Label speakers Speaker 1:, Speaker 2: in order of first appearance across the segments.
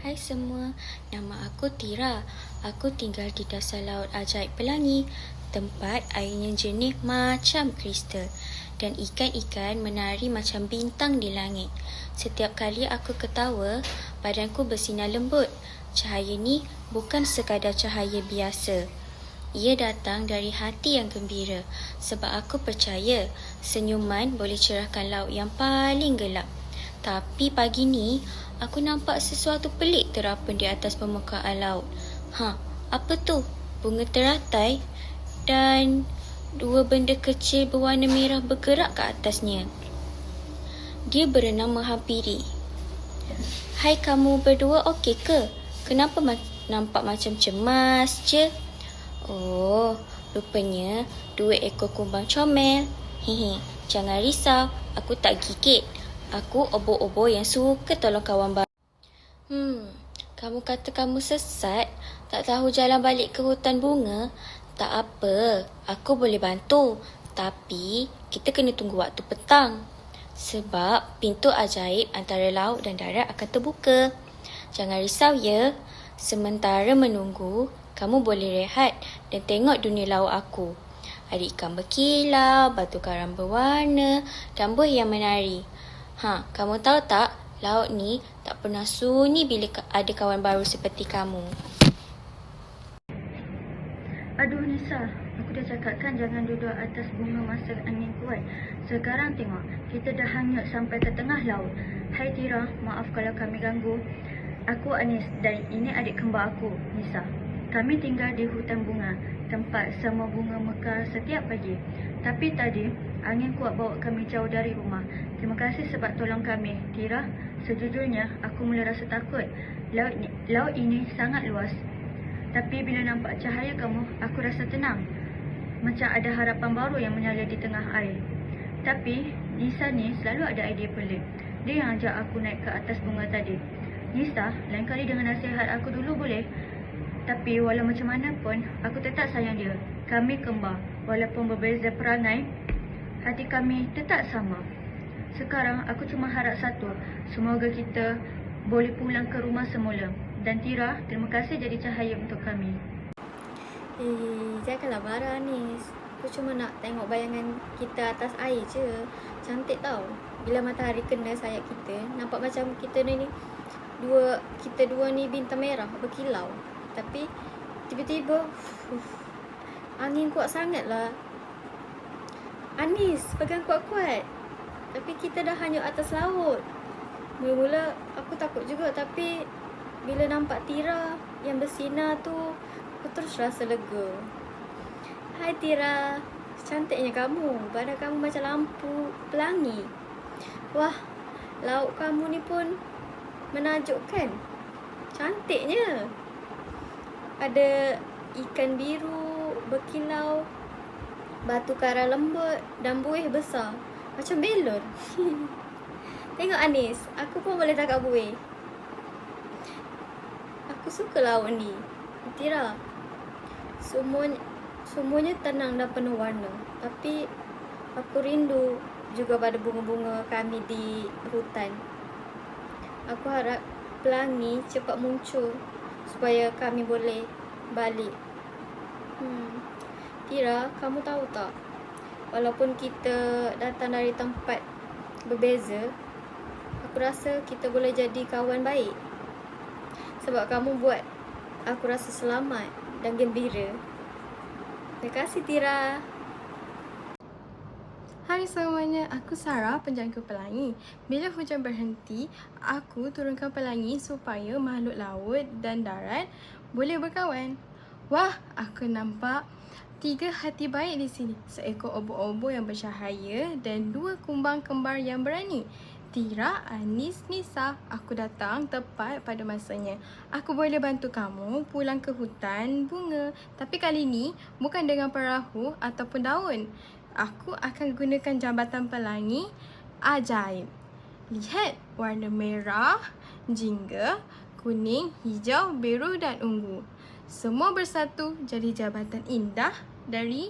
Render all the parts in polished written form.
Speaker 1: Hai semua, nama aku Tira. Aku tinggal di dasar laut ajaib Pelangi. Tempat airnya jernih macam kristal dan ikan-ikan menari macam bintang di langit. Setiap kali aku ketawa, badanku bersinar lembut. Cahaya ni bukan sekadar cahaya biasa. Ia datang dari hati yang gembira sebab aku percaya senyuman boleh cerahkan laut yang paling gelap. Tapi pagi ni, aku nampak sesuatu pelik terapun di atas permukaan laut. Apa tu? Bunga teratai dan dua benda kecil berwarna merah bergerak ke atasnya. Dia berenang menghampiri. Hai kamu berdua, okey ke? Kenapa nampak macam cemas je? Oh, rupanya dua ekor kumbang comel. Jangan risau, aku tak gigit. Aku obo-obo yang suka tolong kawan baru. Kamu kata kamu sesat, tak tahu jalan balik ke hutan bunga? Tak apa, aku boleh bantu. Tapi kita kena tunggu waktu petang. Sebab pintu ajaib antara laut dan darat akan terbuka. Jangan risau ya. Sementara menunggu, kamu boleh rehat dan tengok dunia laut aku. Ada ikan berkilau, batu karang berwarna dan buih yang menari. Kamu tahu tak, laut ni tak pernah sunyi bila ada kawan baru seperti kamu.
Speaker 2: Aduh Nisa, aku dah cakap kan jangan duduk atas bunga masa angin kuat. Sekarang tengok, kita dah hanyut sampai ke tengah laut. Hai Tira, maaf kalau kami ganggu. Aku Anis dan ini adik kembar aku, Nisa. Kami tinggal di hutan bunga, tempat semua bunga mekar setiap pagi. Tapi tadi, angin kuat bawa kami jauh dari rumah. Terima kasih sebab tolong kami, Tira. Sejujurnya, aku mula rasa takut. Laut ini sangat luas. Tapi bila nampak cahaya kamu, aku rasa tenang. Macam ada harapan baru yang menyala di tengah air. Tapi, Nisa ni selalu ada idea pelik. Dia yang ajak aku naik ke atas bunga tadi. Nisa, lain kali dengan nasihat aku dulu boleh? Tapi walau macam mana pun, aku tetap sayang dia. Kami kembar. Walaupun berbeza perangai, hati kami tetap sama. Sekarang aku cuma harap satu. Semoga kita boleh pulang ke rumah semula. Dan Tira, terima kasih jadi cahaya untuk kami.
Speaker 1: Janganlah marah Anis. Aku cuma nak tengok bayangan kita atas air je. Cantik tau. Bila matahari kena sayap kita, nampak macam kita dua ni bintang merah berkilau. Tapi tiba-tiba angin kuat sangat lah. Anis, pegang kuat-kuat. Tapi kita dah hanyut atas laut. Mula-mula aku takut juga, tapi bila nampak Tira yang bersinar tu, aku terus rasa lega. Hai Tira, cantiknya kamu. Badan kamu macam lampu pelangi. Wah, laut kamu ni pun menakjubkan. Cantiknya. Ada ikan biru berkilau, batu karang lembut dan buih besar macam belon. Tengok Anis, aku pun boleh tangkap buih. Aku suka laut ni. Tira, semuanya tenang dan penuh warna. Tapi aku rindu juga pada bunga-bunga kami di hutan. Aku harap pelangi cepat muncul supaya kami boleh balik. Tira, kamu tahu tak? Walaupun kita datang dari tempat berbeza, aku rasa kita boleh jadi kawan baik. Sebab kamu buat aku rasa selamat dan gembira. Terima kasih Tira.
Speaker 3: Hai semuanya, aku Sarah, penjaga pelangi. Bila hujan berhenti, aku turunkan pelangi supaya makhluk laut dan darat boleh berkawan. Wah, aku nampak 3 hati baik di sini. Seekor obo-obo yang bercahaya dan 2 kumbang kembar yang berani. Tira, Anis, Nisa, aku datang tepat pada masanya. Aku boleh bantu kamu pulang ke hutan bunga. Tapi kali ni bukan dengan perahu ataupun daun. Aku akan gunakan jambatan pelangi ajaib. Lihat, warna merah, jingga, kuning, hijau, biru dan ungu. Semua bersatu jadi jambatan indah dari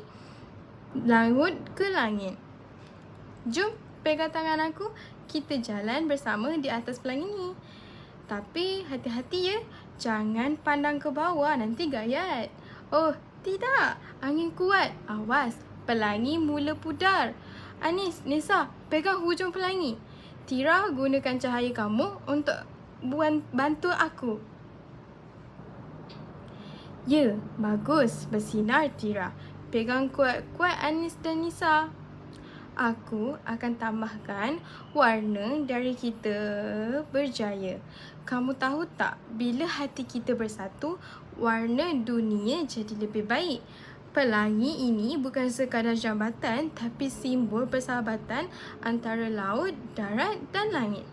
Speaker 3: laut ke langit. Jom pegang tangan aku, kita jalan bersama di atas pelangi ni. Tapi hati-hati ya, jangan pandang ke bawah, nanti gayat. Oh, tidak, angin kuat. Awas, pelangi mula pudar. Anis, Nisa, pegang hujung pelangi. Tira, gunakan cahaya kamu untuk bantu aku. Ya, bagus. Bersinar, Tira. Pegang kuat-kuat Anis dan Nisa. Aku akan tambahkan warna dari kita berjaya. Kamu tahu tak, bila hati kita bersatu, warna dunia jadi lebih baik. Pelangi ini bukan sekadar jambatan, tapi simbol persahabatan antara laut, darat dan langit.